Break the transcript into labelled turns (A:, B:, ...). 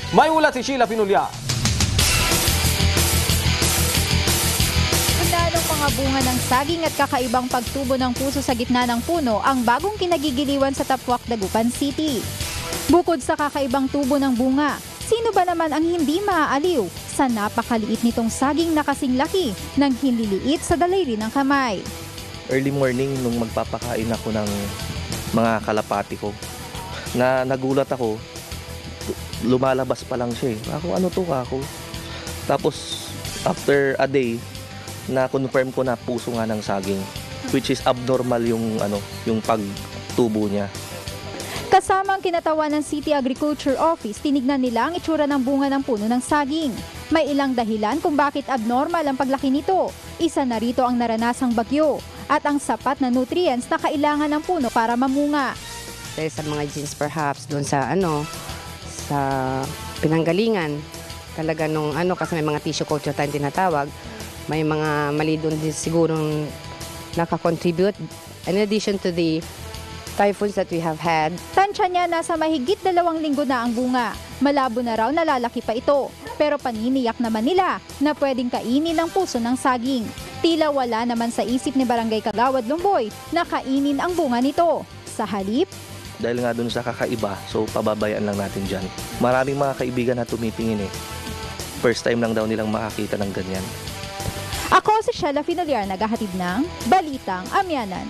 A: May ulat si Sheila Pinulya.
B: Ng mga bunga ng saging at kakaibang pagtubo ng puso sa gitna ng puno ang bagong kinagigiliwan sa Tapuac, Dagupan City. Bukod sa kakaibang tubo ng bunga, sino ba naman ang hindi maaaliw sa napakaliit nitong saging na kasing laki ng hinliliit sa daliri ng kamay?
C: Early morning nung magpapakain ako ng mga kalapati ko, na nagulat ako, lumalabas pa lang siya eh. Ano to ako? Tapos after a day, na-confirm ko na puso nga ng saging, which is abnormal yung pagtubo niya.
B: Kasama ang kinatawan ng City Agriculture Office, tinignan nila ang itsura ng bunga ng puno ng saging. May ilang dahilan kung bakit abnormal ang paglaki nito. Isa na rito ang naranasang bagyo at ang sapat na nutrients na kailangan ng puno para mamunga.
D: Dahil sa mga genes perhaps doon sa sa pinanggalingan talaga nung kasi may mga tissue culture tayong tinatawag. May mga mali doon din sigurong nakakontribute in addition to the typhoons that we have had.
B: Tansya niya nasa mahigit 2 linggo na ang bunga. Malabo na raw nalalaki pa ito. Pero paniniyak naman nila na pwedeng kainin ang puso ng saging. Tila wala naman sa isip ni Barangay Kagawad Lumboy na kainin ang bunga nito. Sa halip,
C: Dahil nga dun sa kakaiba, so pababayaan lang natin dyan. Maraming mga kaibigan na tumitingin eh. First time lang daw nilang makakita ng ganyan.
B: ako si Sheila Pinulya, naghahatid ng Balitang Amyanan.